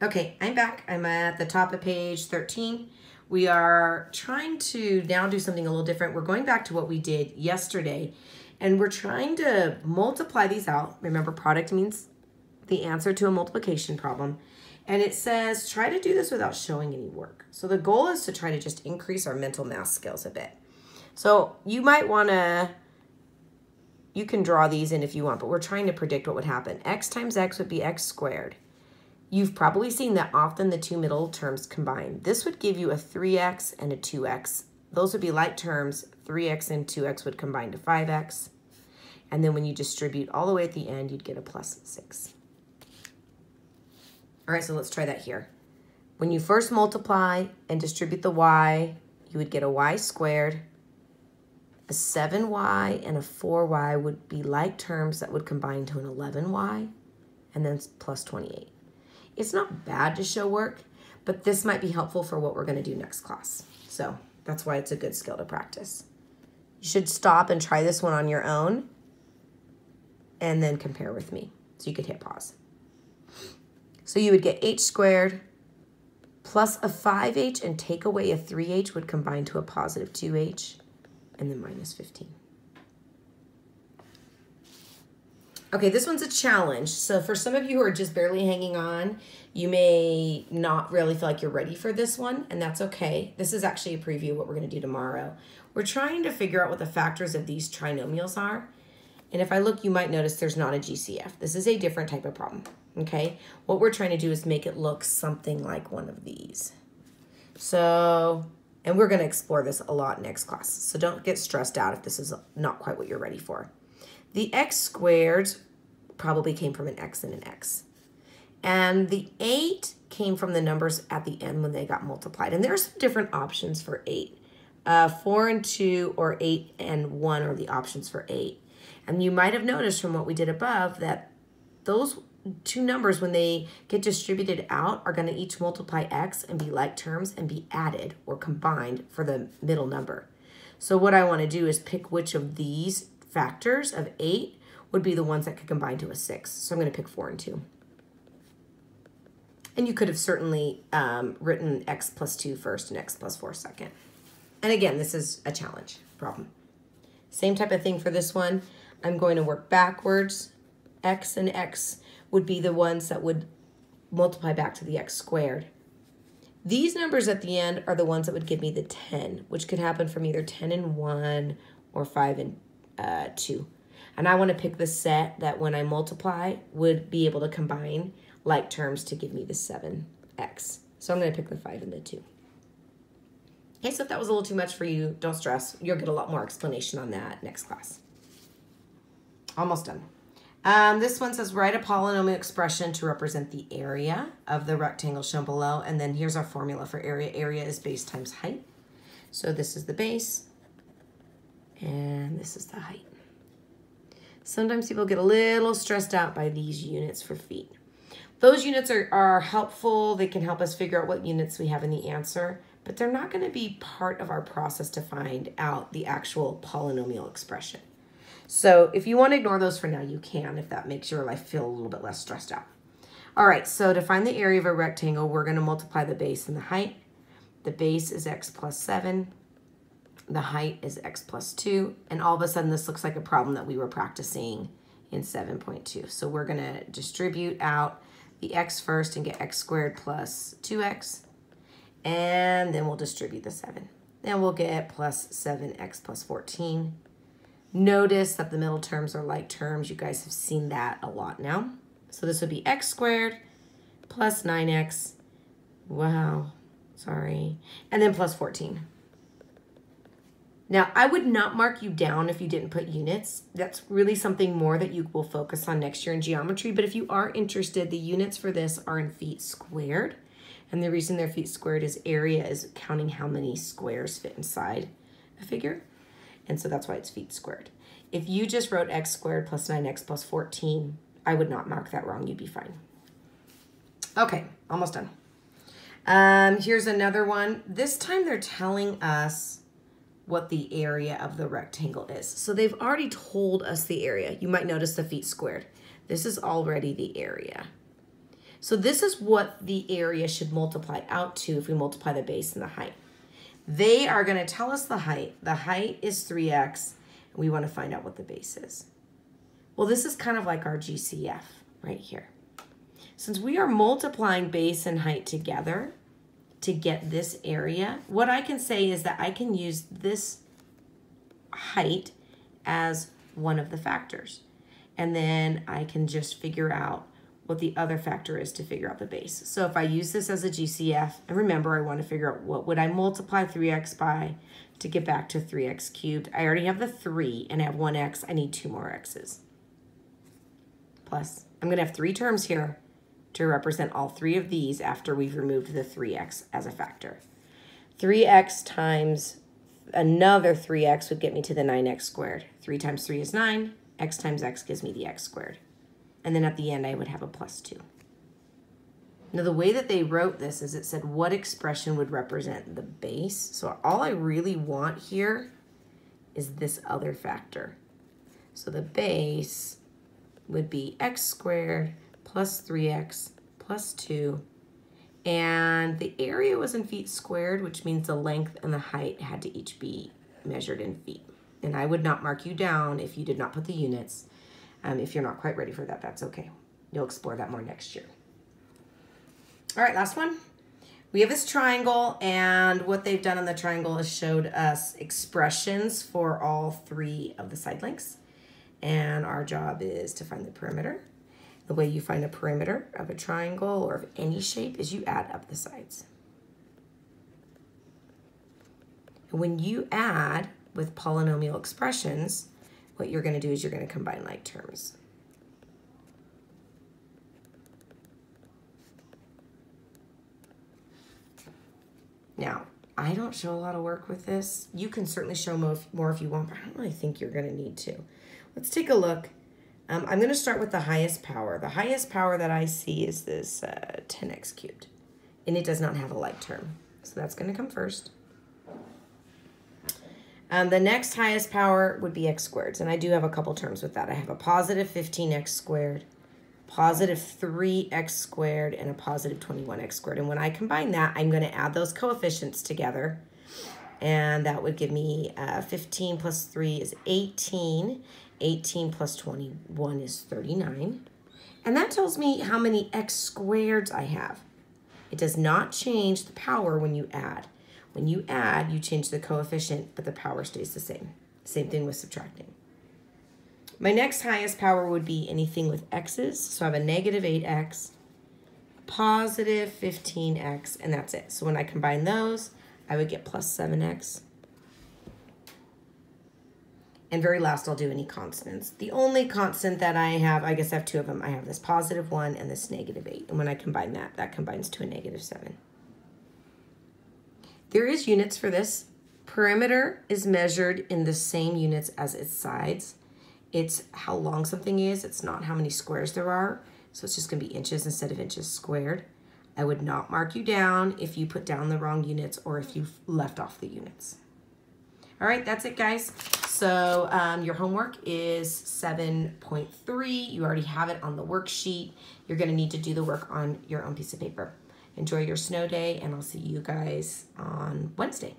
Okay, I'm back. I'm at the top of page 13. We are trying to now do something a little different. We're going back to what we did yesterday, and we're trying to multiply these out. Remember, product means the answer to a multiplication problem. And it says, try to do this without showing any work. So the goal is to try to just increase our mental math skills a bit. So you might want to, you can draw these in if you want, but we're trying to predict what would happen. X times x would be x squared. You've probably seen that often the two middle terms combine. This would give you a 3x and a 2x. Those would be like terms. 3x and 2x would combine to 5x. And then when you distribute all the way at the end, you'd get a plus 6. All right, so let's try that here. When you first multiply and distribute the y, you would get a y squared. A 7y and a 4y would be like terms that would combine to an 11y, and then plus 28. It's not bad to show work, but this might be helpful for what we're going to do next class. So that's why it's a good skill to practice. You should stop and try this one on your own and then compare with me. So you could hit pause. So you would get h squared plus a 5h and take away a 3h would combine to a positive 2h and then minus 15. Okay, this one's a challenge. So for some of you who are just barely hanging on, you may not really feel like you're ready for this one, and that's okay. This is actually a preview of what we're going to do tomorrow. We're trying to figure out what the factors of these trinomials are. And if I look, you might notice there's not a GCF. This is a different type of problem, okay? What we're trying to do is make it look something like one of these. So, and we're going to explore this a lot next class. So don't get stressed out if this is not quite what you're ready for. The x squared probably came from an x and an x. And the 8 came from the numbers at the end when they got multiplied. And there are some different options for 8. 4 and 2 or 8 and 1 are the options for 8. And you might have noticed from what we did above that those two numbers, when they get distributed out, are going to each multiply x and be like terms and be added or combined for the middle number. So what I want to do is pick which of these factors of 8 would be the ones that could combine to a 6. So I'm going to pick 4 and 2. And you could have certainly written x plus 2 first and x plus 4 second. And again, this is a challenge problem. Same type of thing for this one. I'm going to work backwards. X and x would be the ones that would multiply back to the x squared. These numbers at the end are the ones that would give me the 10, which could happen from either 10 and 1 or 5 and 2. And I want to pick the set that when I multiply would be able to combine like terms to give me the 7x. So I'm going to pick the 5 and the 2. Okay, so if that was a little too much for you, don't stress. You'll get a lot more explanation on that next class. Almost done. This one says, write a polynomial expression to represent the area of the rectangle shown below. And then here's our formula for area. Area is base times height. So this is the base, and this is the height. Sometimes people get a little stressed out by these units for feet. Those units are helpful. They can help us figure out what units we have in the answer, but they're not going to be part of our process to find out the actual polynomial expression. So if you want to ignore those for now, you can, if that makes your life feel a little bit less stressed out. All right, so to find the area of a rectangle, we're going to multiply the base and the height. The base is x plus 7. The height is x plus 2. And all of a sudden, this looks like a problem that we were practicing in 7.2. So we're going to distribute out the x first and get x squared plus 2x. And then we'll distribute the 7. Then we'll get plus 7x plus 14. Notice that the middle terms are like terms. You guys have seen that a lot now. So this would be x squared plus 9x. Wow, sorry. And then plus 14. Now, I would not mark you down if you didn't put units. That's really something more that you will focus on next year in geometry. But if you are interested, the units for this are in feet squared. And the reason they're feet squared is area is counting how many squares fit inside a figure. And so that's why it's feet squared. If you just wrote x squared plus 9x plus 14, I would not mark that wrong. You'd be fine. Okay, almost done. Here's another one. This time they're telling us what the area of the rectangle is. So they've already told us the area. You might notice the feet squared. This is already the area. So this is what the area should multiply out to if we multiply the base and the height. They are going to tell us the height. The height is 3x, and we want to find out what the base is. Well, this is kind of like our GCF right here. Since we are multiplying base and height together to get this area, what I can say is that I can use this height as one of the factors. And then I can just figure out what the other factor is to figure out the base. So if I use this as a GCF, and remember I want to figure out what would I multiply 3x by to get back to 3x cubed. I already have the 3 and I have 1x. I need 2 more x's. Plus, I'm going to have 3 terms here to represent all 3 of these after we've removed the 3x as a factor. 3x times another 3x would get me to the 9x squared. 3 times 3 is 9. X times x gives me the x squared. And then at the end, I would have a plus 2. Now, the way that they wrote this is it said what expression would represent the base. So all I really want here is this other factor. So the base would be x squared plus 3x plus 2. And the area was in feet squared, which means the length and the height had to each be measured in feet. And I would not mark you down if you did not put the units. If you're not quite ready for that, that's okay. You'll explore that more next year. All right, last one. We have this triangle, and what they've done on the triangle is showed us expressions for all 3 of the side lengths. And our job is to find the perimeter. The way you find the perimeter of a triangle or of any shape is you add up the sides. And when you add with polynomial expressions, what you're going to do is you're going to combine like terms. Now, I don't show a lot of work with this. You can certainly show more if you want, but I don't really think you're going to need to. Let's take a look. I'm going to start with the highest power. The highest power that I see is this 10x cubed, and it does not have a like term. So that's going to come first. The next highest power would be x squared, and I do have a couple terms with that. I have a positive 15x squared, positive 3x squared, and a positive 21x squared. And when I combine that, I'm going to add those coefficients together, and that would give me 15 plus 3 is 18. 18 plus 21 is 39. And that tells me how many x squareds I have. It does not change the power when you add. When you add, you change the coefficient, but the power stays the same. Same thing with subtracting. My next highest power would be anything with x's. So I have a negative 8x, positive 15x, and that's it. So when I combine those, I would get plus 7x. And very last, I'll do any constants. The only constant that I have, I guess I have 2 of them. I have this positive 1 and this negative 8. And when I combine that, that combines to a negative 7. There is units for this. Perimeter is measured in the same units as its sides. It's how long something is. It's not how many squares there are. So it's just going to be inches instead of inches squared. I would not mark you down if you put down the wrong units or if you left off the units. All right, that's it, guys. So your homework is 7.3. You already have it on the worksheet. You're going to need to do the work on your own piece of paper. Enjoy your snow day, and I'll see you guys on Wednesday.